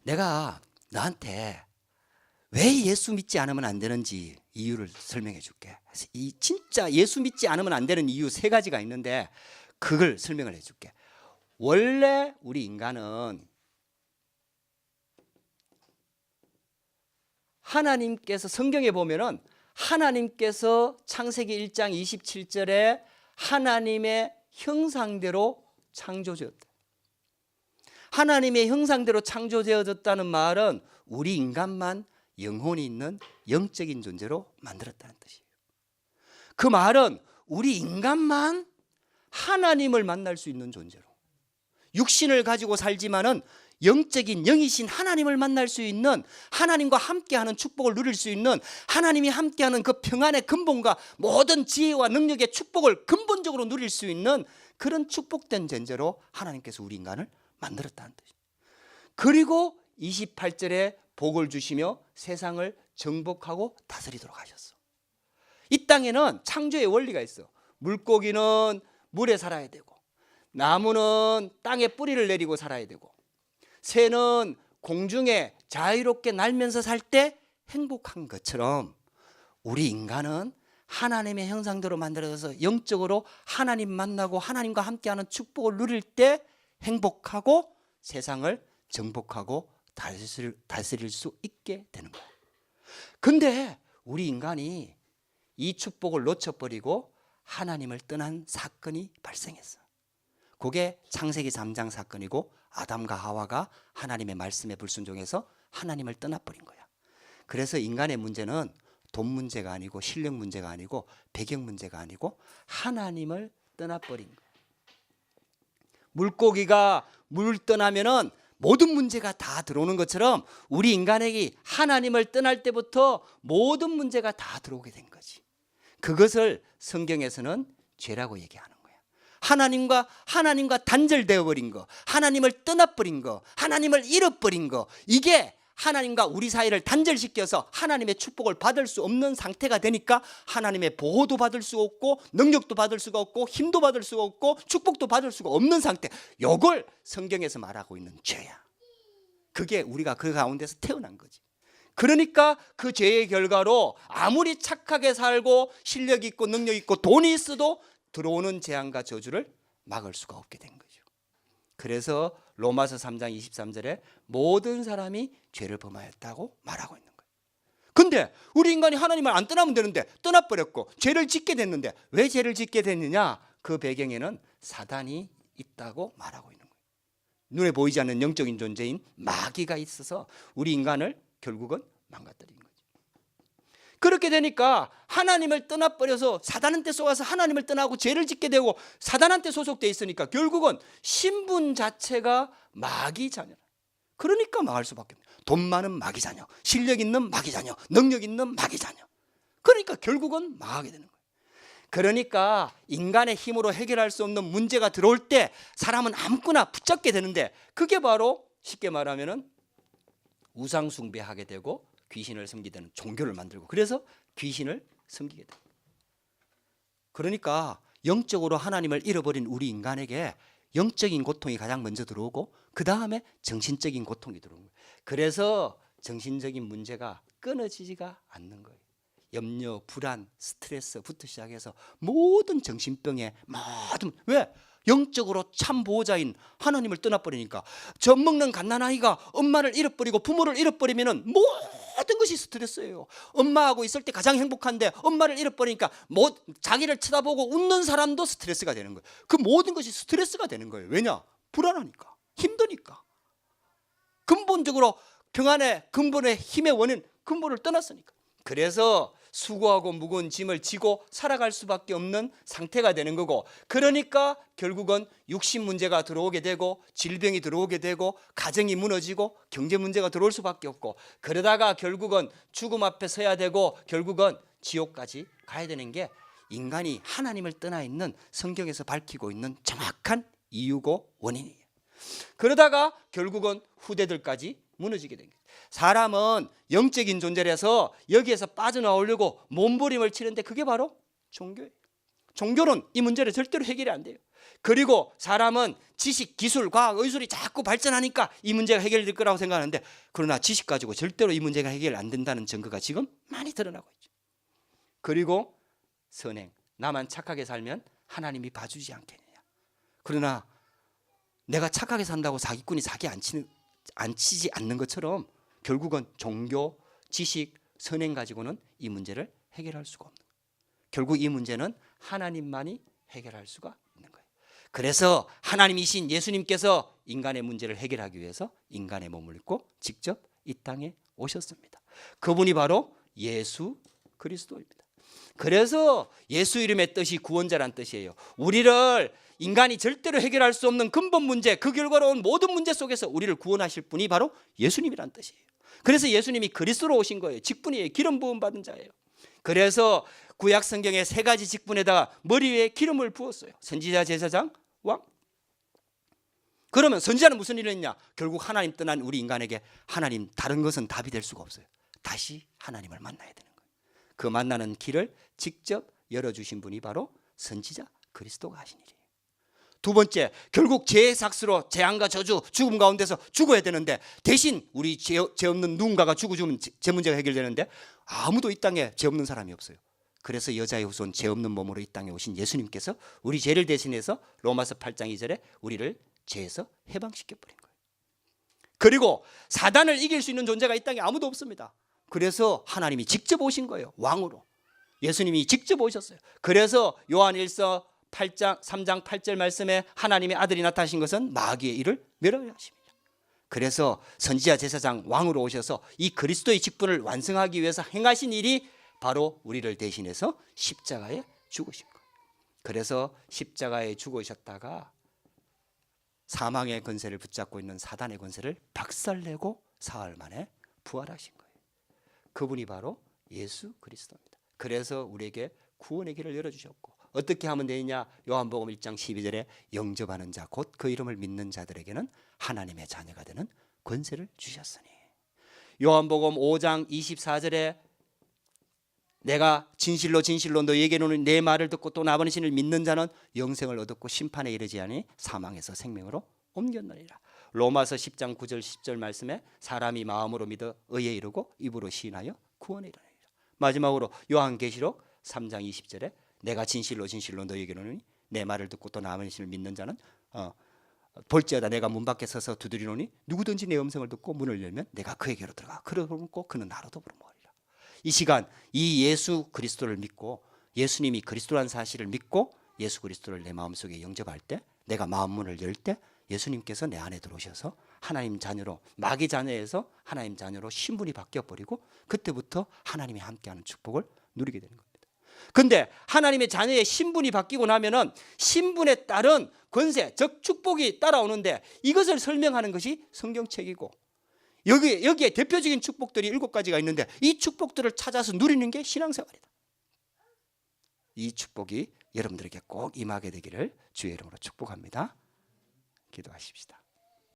내가 너한테 왜 예수 믿지 않으면 안 되는지 이유를 설명해 줄게. 이 진짜 예수 믿지 않으면 안 되는 이유 3가지가 있는데 그걸 설명을 해 줄게. 원래 우리 인간은 하나님께서 성경에 보면은 하나님께서 창세기 1장 27절에 하나님의 형상대로 창조되었다. 하나님의 형상대로 창조되어졌다는 말은 우리 인간만 영혼이 있는 영적인 존재로 만들었다는 뜻이에요. 그 말은 우리 인간만 하나님을 만날 수 있는 존재로, 육신을 가지고 살지만은 영적인 영이신 하나님을 만날 수 있는, 하나님과 함께하는 축복을 누릴 수 있는, 하나님이 함께하는 그 평안의 근본과 모든 지혜와 능력의 축복을 근본적으로 누릴 수 있는 그런 축복된 존재로 하나님께서 우리 인간을 만들었다는 뜻이에요. 그리고 28절에 복을 주시며 세상을 정복하고 다스리도록 하셨어. 이 땅에는 창조의 원리가 있어. 물고기는 물에 살아야 되고, 나무는 땅에 뿌리를 내리고 살아야 되고, 새는 공중에 자유롭게 날면서 살 때 행복한 것처럼 우리 인간은 하나님의 형상대로 만들어져서 영적으로 하나님 만나고 하나님과 함께하는 축복을 누릴 때 행복하고 세상을 정복하고 다스릴 수 있게 되는 거예요. 근데 우리 인간이 이 축복을 놓쳐버리고 하나님을 떠난 사건이 발생했어. 그게 창세기 3장 사건이고, 아담과 하와가 하나님의 말씀에 불순종해서 하나님을 떠나버린 거야. 그래서 인간의 문제는 돈 문제가 아니고 실력 문제가 아니고 배경 문제가 아니고 하나님을 떠나버린 거야. 물고기가 물 떠나면은 모든 문제가 다 들어오는 것처럼 우리 인간에게 하나님을 떠날 때부터 모든 문제가 다 들어오게 된 거지. 그것을 성경에서는 죄라고 얘기하는 거야. 하나님과 단절되어 버린 거, 하나님을 떠나버린 거, 하나님을 잃어버린 거, 이게 하나님과 우리 사이를 단절시켜서 하나님의 축복을 받을 수 없는 상태가 되니까 하나님의 보호도 받을 수 없고 능력도 받을 수가 없고 힘도 받을 수가 없고 축복도 받을 수가 없는 상태. 이걸 성경에서 말하고 있는 죄야. 그게 우리가 그 가운데서 태어난 거지. 그러니까 그 죄의 결과로 아무리 착하게 살고 실력 있고 능력 있고 돈이 있어도 들어오는 재앙과 저주를 막을 수가 없게 된 거죠. 그래서 로마서 3장 23절에 모든 사람이 죄를 범하였다고 말하고 있는 거예요. 근데 우리 인간이 하나님을 안 떠나면 되는데 떠나버렸고 죄를 짓게 됐는데, 왜 죄를 짓게 됐느냐? 그 배경에는 사단이 있다고 말하고 있는 거예요. 눈에 보이지 않는 영적인 존재인 마귀가 있어서 우리 인간을 결국은 망가뜨린 거죠. 그렇게 되니까 하나님을 떠나버려서 사단한테 속아서 하나님을 떠나고 죄를 짓게 되고, 사단한테 소속돼 있으니까 결국은 신분 자체가 마귀 자녀. 그러니까 망할 수밖에 없어요. 돈 많은 마귀 자녀, 실력 있는 마귀 자녀, 능력 있는 마귀 자녀. 그러니까 결국은 망하게 되는 거예요. 그러니까 인간의 힘으로 해결할 수 없는 문제가 들어올 때 사람은 아무거나 붙잡게 되는데, 그게 바로 쉽게 말하면은 우상 숭배하게 되고 귀신을 섬기는 종교를 만들고, 그래서 귀신을 섬기게 돼요. 그러니까 영적으로 하나님을 잃어버린 우리 인간에게 영적인 고통이 가장 먼저 들어오고 그 다음에 정신적인 고통이 들어오는 거예요. 그래서 정신적인 문제가 끊어지지가 않는 거예요. 염려, 불안, 스트레스부터 시작해서 모든 정신병에 모든, 왜? 영적으로 참 보호자인 하나님을 떠나버리니까. 젖 먹는 갓난아이가 엄마를 잃어버리고 부모를 잃어버리면 모든 것이 스트레스예요. 엄마하고 있을 때 가장 행복한데 엄마를 잃어버리니까 자기를 쳐다보고 웃는 사람도 스트레스가 되는 거예요. 그 모든 것이 스트레스가 되는 거예요. 왜냐? 불안하니까, 힘드니까. 근본적으로 평안의 근본의 힘의 원인, 근본을 떠났으니까. 그래서 수고하고 무거운 짐을 지고 살아갈 수밖에 없는 상태가 되는 거고, 그러니까 결국은 육신 문제가 들어오게 되고 질병이 들어오게 되고 가정이 무너지고 경제 문제가 들어올 수밖에 없고, 그러다가 결국은 죽음 앞에 서야 되고 결국은 지옥까지 가야 되는 게 인간이 하나님을 떠나 있는 성경에서 밝히고 있는 정확한 이유고 원인이에요. 그러다가 결국은 후대들까지 무너지게 된 거예요. 사람은 영적인 존재라서 여기에서 빠져나오려고 몸부림을 치는데 그게 바로 종교예요. 종교는 이 문제를 절대로 해결이 안 돼요. 그리고 사람은 지식, 기술, 과학, 의술이 자꾸 발전하니까 이 문제가 해결될 거라고 생각하는데, 그러나 지식 가지고 절대로 이 문제가 해결 안 된다는 증거가 지금 많이 드러나고 있죠. 그리고 선행, 나만 착하게 살면 하나님이 봐주지 않겠느냐. 그러나 내가 착하게 산다고 사기꾼이 사기 안 치지 않는 것처럼 결국은 종교, 지식, 선행 가지고는 이 문제를 해결할 수가 없는 거예요. 결국 이 문제는 하나님만이 해결할 수가 있는 거예요. 그래서 하나님이신 예수님께서 인간의 문제를 해결하기 위해서 인간의 몸을 입고 직접 이 땅에 오셨습니다. 그분이 바로 예수 그리스도입니다. 그래서 예수 이름의 뜻이 구원자란 뜻이에요. 우리를 인간이 절대로 해결할 수 없는 근본 문제, 그 결과로 온 모든 문제 속에서 우리를 구원하실 분이 바로 예수님이란 뜻이에요. 그래서 예수님이 그리스도로 오신 거예요. 직분이에요. 기름 부음 받은 자예요. 그래서 구약 성경의 세 가지 직분에다가 머리 위에 기름을 부었어요. 선지자, 제사장, 왕. 그러면 선지자는 무슨 일을 했냐? 결국 하나님 떠난 우리 인간에게 하나님 다른 것은 답이 될 수가 없어요. 다시 하나님을 만나야 되는 거예요. 그 만나는 길을 직접 열어주신 분이 바로 선지자 그리스도가 하신 일이에요. 두 번째, 결국 죄의 삭스로 재앙과 저주, 죽음 가운데서 죽어야 되는데 대신 우리 죄 없는 누군가가 죽으면 죄 문제가 해결되는데 아무도 이 땅에 죄 없는 사람이 없어요. 그래서 여자의 후손 죄 없는 몸으로 이 땅에 오신 예수님께서 우리 죄를 대신해서 로마서 8장 2절에 우리를 죄에서 해방시켜버린 거예요. 그리고 사단을 이길 수 있는 존재가 이 땅에 아무도 없습니다. 그래서 하나님이 직접 오신 거예요. 왕으로. 예수님이 직접 오셨어요. 그래서 요한 1서 3장 8절 말씀에 하나님의 아들이 나타나신 것은 마귀의 일을 멸하려 하십니다. 그래서 선지자, 제사장, 왕으로 오셔서 이 그리스도의 직분을 완성하기 위해서 행하신 일이 바로 우리를 대신해서 십자가에 죽으신 거예요. 그래서 십자가에 죽으셨다가 사망의 권세를 붙잡고 있는 사단의 권세를 박살내고 사흘 만에 부활하신 거예요. 그분이 바로 예수 그리스도입니다. 그래서 우리에게 구원의 길을 열어주셨고, 어떻게 하면 되느냐? 요한복음 1장 12절에 영접하는 자 곧 그 이름을 믿는 자들에게는 하나님의 자녀가 되는 권세를 주셨으니, 요한복음 5장 24절에 내가 진실로 진실로 너희에게 이르노니 내 말을 듣고 또 나 보내신 이를 믿는 자는 영생을 얻었고 심판에 이르지 아니 사망에서 생명으로 옮겼느니라. 로마서 10장 9절 10절 말씀에 사람이 마음으로 믿어 의에 이르고 입으로 시인하여 구원에 이르느니라. 마지막으로 요한계시록 3장 20절에 내가 진실로 진실로 너희에게 이르노니 내 말을 듣고 또 나 보내신 이를 믿는 자는 볼지어다 내가 문 밖에 서서 두드리노니 누구든지 내 음성을 듣고 문을 열면 내가 그에게로 들어가 그러고 그는 나로 더불어 먹으리라. 이 시간 이 예수 그리스도를 믿고 예수님이 그리스도라는 사실을 믿고 예수 그리스도를 내 마음속에 영접할 때, 내가 마음 문을 열 때 예수님께서 내 안에 들어오셔서 하나님 자녀로, 마귀 자녀에서 하나님 자녀로 신분이 바뀌어버리고 그때부터 하나님이 함께하는 축복을 누리게 되는 겁니다. 근데 하나님의 자녀의 신분이 바뀌고 나면은 신분에 따른 권세, 즉 축복이 따라오는데 이것을 설명하는 것이 성경책이고, 여기에 대표적인 축복들이 7가지가 있는데 이 축복들을 찾아서 누리는 게 신앙생활이다. 이 축복이 여러분들에게 꼭 임하게 되기를 주의 이름으로 축복합니다. 기도하십시다.